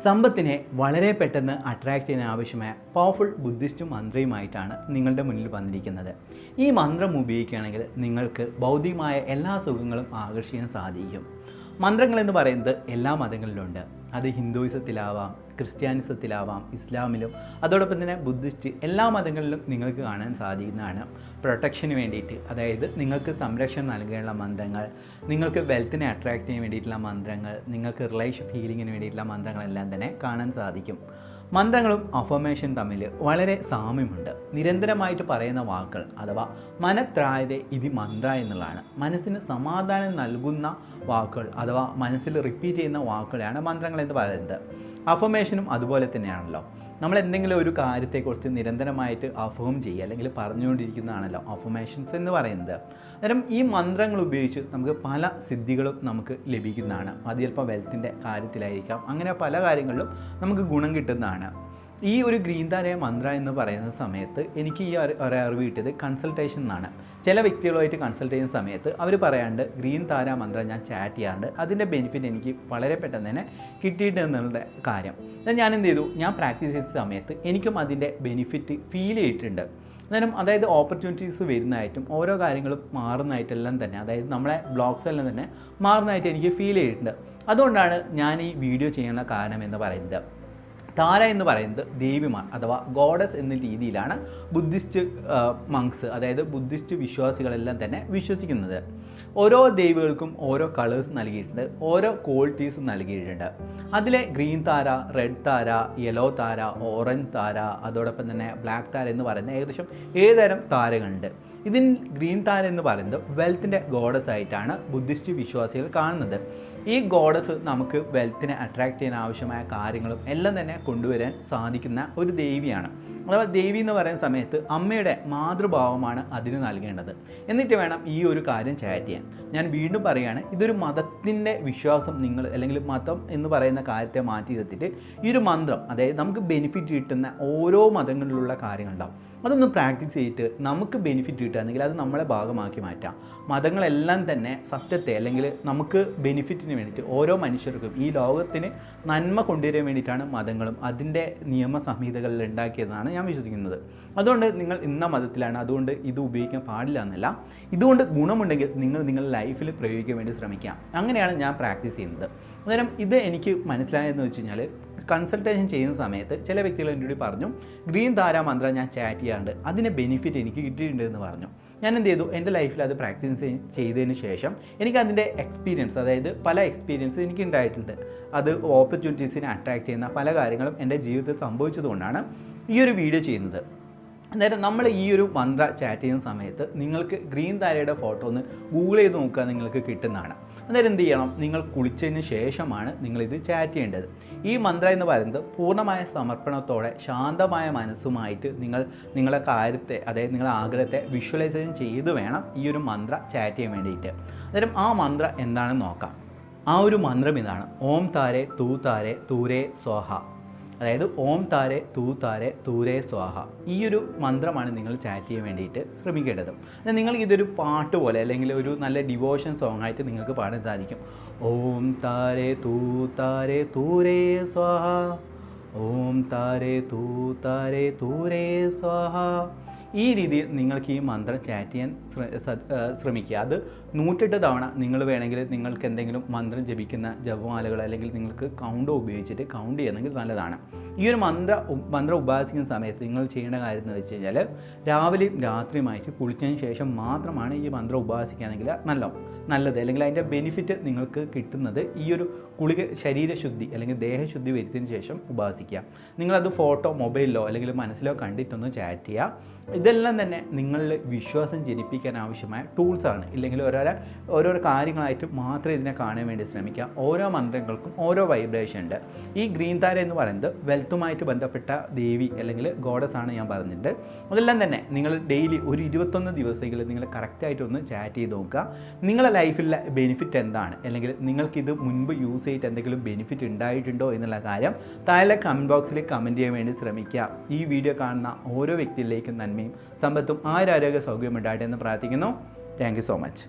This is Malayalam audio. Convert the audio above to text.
സമ്പത്തിനെ വളരെ പെട്ടെന്ന് അട്രാക്റ്റ് ചെയ്യാൻ ആവശ്യമായ പവർഫുൾ ബുദ്ധിസ്റ്റ് മന്ത്രയുമായിട്ടാണ് നിങ്ങളുടെ മുന്നിൽ വന്നിരിക്കുന്നത്. ഈ മന്ത്രം ഉപയോഗിക്കുകയാണെങ്കിൽ നിങ്ങൾക്ക് ഭൗതികമായ എല്ലാ സുഖങ്ങളും ആകർഷിക്കാൻ സാധിക്കും. മന്ത്രങ്ങൾ എന്ന് പറയുന്നത് എല്ലാ മതങ്ങളിലുണ്ട്. അത് ഹിന്ദുയിസത്തിലാവാം, ക്രിസ്ത്യാനിസത്തിലാവാം, ഇസ്ലാമിലും അതോടൊപ്പം തന്നെ ബുദ്ധിസ്റ്റ് എല്ലാ മതങ്ങളിലും നിങ്ങൾക്ക് കാണാൻ സാധിക്കുന്നതാണ്. പ്രൊട്ടക്ഷന് വേണ്ടിയിട്ട്, അതായത് നിങ്ങൾക്ക് സംരക്ഷണം നൽകാനുള്ള മന്ത്രങ്ങൾ, നിങ്ങൾക്ക് വെൽത്തിനെ അട്രാക്റ്റ് ചെയ്യാൻ വേണ്ടിയിട്ടുള്ള മന്ത്രങ്ങൾ, നിങ്ങൾക്ക് റിലേഷൻ ഹീലിങ്ങിന് വേണ്ടിയിട്ടുള്ള മന്ത്രങ്ങളെല്ലാം തന്നെ കാണാൻ സാധിക്കും. മന്ത്രങ്ങളും അഫർമേഷൻ തമ്മിൽ വളരെ സാമ്യമുണ്ട്. നിരന്തരമായിട്ട് പറയുന്ന വാക്കുകൾ അഥവാ മനത്രായതേ ഇതി മന്ത്ര എന്നുള്ളതാണ്. മനസ്സിന് സമാധാനം നൽകുന്ന വാക്കുകൾ അഥവാ മനസ്സിൽ റിപ്പീറ്റ് ചെയ്യുന്ന വാക്കുകളാണ് മന്ത്രങ്ങൾ എന്ന് പറയുന്നത്. അഫർമേഷനും അതുപോലെ തന്നെയാണല്ലോ. നമ്മൾ എന്തെങ്കിലും ഒരു കാര്യത്തെക്കുറിച്ച് നിരന്തരമായിട്ട് അഫേം ചെയ്യുക അല്ലെങ്കിൽ പറഞ്ഞുകൊണ്ടിരിക്കുന്നതാണല്ലോ അഫർമേഷൻസ് എന്ന് പറയുന്നത്. അന്നേരം ഈ മന്ത്രങ്ങൾ ഉപയോഗിച്ച് നമുക്ക് പല സിദ്ധികളും നമുക്ക് ലഭിക്കുന്നതാണ്. അത് ചിലപ്പോൾ വെൽത്തിൻ്റെ കാര്യത്തിലായിരിക്കാം, അങ്ങനെ പല കാര്യങ്ങളിലും നമുക്ക് ഗുണം കിട്ടുന്നതാണ്. ഈ ഒരു ഗ്രീൻ താര മന്ത്ര എന്ന് പറയുന്ന സമയത്ത് എനിക്ക് ഈ അറിവ് കിട്ടിയത് കൺസൾട്ടേഷൻ എന്നാണ്. ചില വ്യക്തികളുമായിട്ട് കൺസൾട്ട് ചെയ്യുന്ന സമയത്ത് അവർ പറയാണ്ട് ഗ്രീൻ താര മന്ത്രം ഞാൻ ചാറ്റ് ചെയ്യാറുണ്ട്, അതിൻ്റെ ബെനിഫിറ്റ് എനിക്ക് വളരെ പെട്ടെന്ന് തന്നെ കിട്ടിയിട്ട് എന്നുള്ള കാര്യം ഞാൻ എന്ത് ചെയ്തു, ഞാൻ പ്രാക്ടീസ് ചെയ്ത സമയത്ത് എനിക്കും അതിൻ്റെ ബെനിഫിറ്റ് ഫീൽ ചെയ്തിട്ടുണ്ട്. അന്നേരം അതായത് ഓപ്പർച്യൂണിറ്റീസ് വരുന്നതായിട്ടും ഓരോ കാര്യങ്ങളും മാറുന്നതായിട്ടെല്ലാം തന്നെ, അതായത് നമ്മളെ ബ്ലോഗ്സ് എല്ലാം തന്നെ മാറുന്നതായിട്ട് എനിക്ക് ഫീൽ ചെയ്തിട്ടുണ്ട്. അതുകൊണ്ടാണ് ഞാൻ ഈ വീഡിയോ ചെയ്യാനുള്ള കാരണം എന്ന് പറയുന്നത്. താര എന്ന് പറയുന്നത് ദേവിമാർ അഥവാ ഗോഡസ് എന്ന രീതിയിലാണ് ബുദ്ധിസ്റ്റ് മങ്സ്, അതായത് ബുദ്ധിസ്റ്റ് വിശ്വാസികളെല്ലാം തന്നെ വിശ്വസിക്കുന്നത്. ഓരോ ദേവികൾക്കും ഓരോ കളേഴ്സ് നൽകിയിട്ടുണ്ട്, ഓരോ ക്വാളിറ്റീസ് നൽകിയിട്ടുണ്ട്. അതിലെ ഗ്രീൻ താര, റെഡ് താര, യെല്ലോ താര, ഓറഞ്ച് താര, അതോടൊപ്പം തന്നെ ബ്ലാക്ക് താര എന്ന് പറയുന്ന ഏകദേശം 7 തരം താരകളുണ്ട്. ഇതിൽ ഗ്രീൻ താര എന്ന് പറയുന്നത് വെൽത്തിൻ്റെ ഗോഡസ് ആയിട്ടാണ് ബുദ്ധിസ്റ്റ് വിശ്വാസികൾ കാണുന്നത്. ഈ ഗോഡസ് നമുക്ക് വെൽത്തിനെ അട്രാക്റ്റ് ചെയ്യാൻ ആവശ്യമായ കാര്യങ്ങളും എല്ലാം തന്നെ കൊണ്ടുവരാൻ സാധിക്കുന്ന ഒരു ദേവിയാണ്. അഥവാ ദേവി എന്ന് പറയുന്ന സമയത്ത് അമ്മയുടെ മാതൃഭാവമാണ് അതിന് നൽകേണ്ടത്. എന്നിട്ട് വേണം ഈ ഒരു കാര്യം ചാറ്റ് ചെയ്യാൻ. ഞാൻ വീണ്ടും പറയുകയാണ്, ഇതൊരു മതത്തിൻ്റെ വിശ്വാസം നിങ്ങൾ അല്ലെങ്കിൽ മതം എന്ന് പറയുന്ന കാര്യത്തെ മാറ്റി നിർത്തിയിട്ട് ഈ ഒരു മന്ത്രം, അതായത് നമുക്ക് ബെനിഫിറ്റ് കിട്ടുന്ന ഓരോ മതങ്ങളിലുള്ള കാര്യങ്ങളുണ്ടാവും, അതൊന്ന് പ്രാക്ടീസ് ചെയ്തിട്ട് നമുക്ക് ബെനിഫിറ്റ് കിട്ടുകയാണെങ്കിൽ അത് നമ്മളെ ഭാഗമാക്കി മാറ്റാം. മതങ്ങളെല്ലാം തന്നെ സത്യത്തെ അല്ലെങ്കിൽ നമുക്ക് ബെനിഫിറ്റിന് വേണ്ടിയിട്ട് ഓരോ മനുഷ്യർക്കും ഈ ലോകത്തിന് നന്മ കൊണ്ടുവരാൻ വേണ്ടിയിട്ടാണ് മതങ്ങളും അതിൻ്റെ നിയമസംഹിതകളിൽ ഉണ്ടാക്കിയതെന്നാണ് ഞാൻ വിശ്വസിക്കുന്നത്. അതുകൊണ്ട് നിങ്ങൾ ഇന്ന മതത്തിലാണ്, അതുകൊണ്ട് ഇത് ഉപയോഗിക്കാൻ പാടില്ല എന്നല്ല, ഇതുകൊണ്ട് ഗുണമുണ്ടെങ്കിൽ നിങ്ങൾ നിങ്ങളുടെ ലൈഫിൽ പ്രയോഗിക്കാൻ വേണ്ടി ശ്രമിക്കാം. അങ്ങനെയാണ് ഞാൻ പ്രാക്ടീസ് ചെയ്യുന്നത്. അന്നേരം ഇത് എനിക്ക് മനസ്സിലായതെന്ന് വെച്ച് കഴിഞ്ഞാൽ, കൺസൾട്ടേഷൻ ചെയ്യുന്ന സമയത്ത് ചില വ്യക്തികൾ എന്നോട് പറഞ്ഞു ഗ്രീൻ താര മന്ത്രം ഞാൻ ചാറ്റ് ചെയ്യാറുണ്ട്, അതിൻ്റെ ബെനിഫിറ്റ് എനിക്ക് കിട്ടിയിട്ടുണ്ട് എന്ന് പറഞ്ഞു. ഞാൻ എന്ത് ചെയ്തു, എൻ്റെ ലൈഫിൽ അത് പ്രാക്ടീസ് ചെയ്തതിന് ശേഷം എനിക്ക് അതിൻ്റെ എക്സ്പീരിയൻസ്, അതായത് പല എക്സ്പീരിയൻസ് എനിക്ക് ഉണ്ടായിട്ടുണ്ട്. അത് ഓപ്പർച്യൂണിറ്റീസിനെ അട്രാക്റ്റ് ചെയ്യുന്ന പല കാര്യങ്ങളും എൻ്റെ ജീവിതത്തിൽ സംഭവിച്ചതുകൊണ്ടാണ് ഈ ഒരു വീഡിയോ ചെയ്യുന്നത്. അന്നേരം നമ്മൾ ഈ ഒരു മന്ത്ര ചാറ്റ് ചെയ്യുന്ന സമയത്ത് നിങ്ങൾക്ക് ഗ്രീൻ താരയുടെ ഫോട്ടോ ഒന്ന് ഗൂഗിൾ ചെയ്ത് നോക്കുക, നിങ്ങൾക്ക് കിട്ടുന്നതാണ്. അന്നേരം എന്ത് ചെയ്യണം, നിങ്ങൾ കുളിച്ചതിന് ശേഷമാണ് നിങ്ങളിത് ചാറ്റ് ചെയ്യേണ്ടത്. ഈ മന്ത്ര എന്ന് പറയുന്നത് പൂർണ്ണമായ സമർപ്പണത്തോടെ ശാന്തമായ മനസ്സുമായിട്ട് നിങ്ങളുടെ കാര്യത്തെ, അതായത് നിങ്ങളുടെ ആഗ്രഹത്തെ വിഷ്വലൈസേഷൻ ചെയ്ത് വേണം ഈ ഒരു മന്ത്ര ചാറ്റ് ചെയ്യാൻ വേണ്ടിയിട്ട്. അന്നേരം ആ മന്ത്ര എന്താണെന്ന് നോക്കാം. ആ ഒരു മന്ത്രം ഇതാണ്: ഓം താരേ തൂ താരേ തൂരേ സ്വാഹ. അതായത് ഓം താരേ തൂ താരേ തൂരേ സ്വാഹ. ഈ ഒരു മന്ത്രമാണ് നിങ്ങൾ ചാറ്റ് ചെയ്യാൻ വേണ്ടിയിട്ട് ശ്രമിക്കേണ്ടത്. നിങ്ങൾ ഇതൊരു പാട്ട് പോലെ അല്ലെങ്കിൽ ഒരു നല്ല ഡിവോഷൻ സോങ് ആയിട്ട് നിങ്ങൾക്ക് പാടാൻ സാധിക്കും. ഓം താരേ തൂ താരേ തൂരേ സ്വാഹ, ഓം താരേ തൂ താരേ തൂരേ സ്വാഹ. ഈ രീതിയിൽ നിങ്ങൾക്ക് ഈ മന്ത്രം ചാറ്റ് ചെയ്യാൻ ശ്രമിക്കുക. അത് 108 തവണ നിങ്ങൾ വേണമെങ്കിൽ നിങ്ങൾക്ക് എന്തെങ്കിലും മന്ത്രം ജപിക്കുന്ന ജപമാലകൾ അല്ലെങ്കിൽ നിങ്ങൾക്ക് കൗണ്ട് ഉപയോഗിച്ചിട്ട് കൗണ്ട് ചെയ്യുന്നെങ്കിൽ നല്ലതാണ്. ഈ ഒരു മന്ത്രം ഉപാസിക്കുന്ന സമയത്ത് നിങ്ങൾ ചെയ്യേണ്ട കാര്യം എന്ന് വെച്ച് കഴിഞ്ഞാൽ, രാവിലെയും രാത്രിയുമായിട്ട് കുളിച്ചതിന് ശേഷം മാത്രമാണ് ഈ മന്ത്രം ഉപാസിക്കുകയാണെങ്കിൽ നല്ലത്. അല്ലെങ്കിൽ അതിൻ്റെ ബെനിഫിറ്റ് നിങ്ങൾക്ക് കിട്ടുന്നത് ഈ ഒരു ശരീരശുദ്ധി അല്ലെങ്കിൽ ദേഹശുദ്ധി വരുത്തിയതിന് ശേഷം ഉപാസിക്കുക. നിങ്ങളത് ഫോട്ടോ മൊബൈലിലോ അല്ലെങ്കിൽ മനസ്സിലോ കണ്ടിട്ടൊന്ന് ചാറ്റ് ചെയ്യുക. ഇതെല്ലാം തന്നെ നിങ്ങളിൽ വിശ്വാസം ജനിപ്പിക്കാൻ ആവശ്യമായ ടൂൾസാണ്. ഇല്ലെങ്കിൽ ഓരോരോ കാര്യങ്ങളായിട്ട് മാത്രം ഇതിനെ കാണാൻ വേണ്ടി ശ്രമിക്കുക. ഓരോ മന്ത്രങ്ങൾക്കും ഓരോ വൈബ്രേഷൻ ഉണ്ട്. ഈ ഗ്രീൻ താര എന്ന് പറയുന്നത് വെൽത്തുമായിട്ട് ബന്ധപ്പെട്ട ദേവി അല്ലെങ്കിൽ ഗോഡസ് ആണ് ഞാൻ പറഞ്ഞിട്ടുണ്ട്. അതെല്ലാം തന്നെ നിങ്ങൾ ഡെയിലി ഒരു 21 ദിവസമെങ്കിലും നിങ്ങൾ കറക്റ്റായിട്ടൊന്ന് ചാറ്റ് ചെയ്ത് നോക്കുക. നിങ്ങളുടെ ലൈഫിലെ ബെനിഫിറ്റ് എന്താണ്, അല്ലെങ്കിൽ നിങ്ങൾക്കിത് മുൻപ് യൂസ് ചെയ്തിട്ട് എന്തെങ്കിലും ബെനിഫിറ്റ് ഉണ്ടായിട്ടുണ്ടോ എന്നുള്ള കാര്യം താഴെ കമൻറ്റ് ബോക്സിൽ കമൻറ്റ് ചെയ്യാൻ വേണ്ടി ശ്രമിക്കുക. ഈ വീഡിയോ കാണുന്ന ഓരോ വ്യക്തിയിലേക്കും നന്മയും സമ്പത്തും ആരോഗ്യ സൗകര്യം ഉണ്ടാകട്ടെ എന്ന് പ്രാർത്ഥിക്കുന്നു. Thank you so much.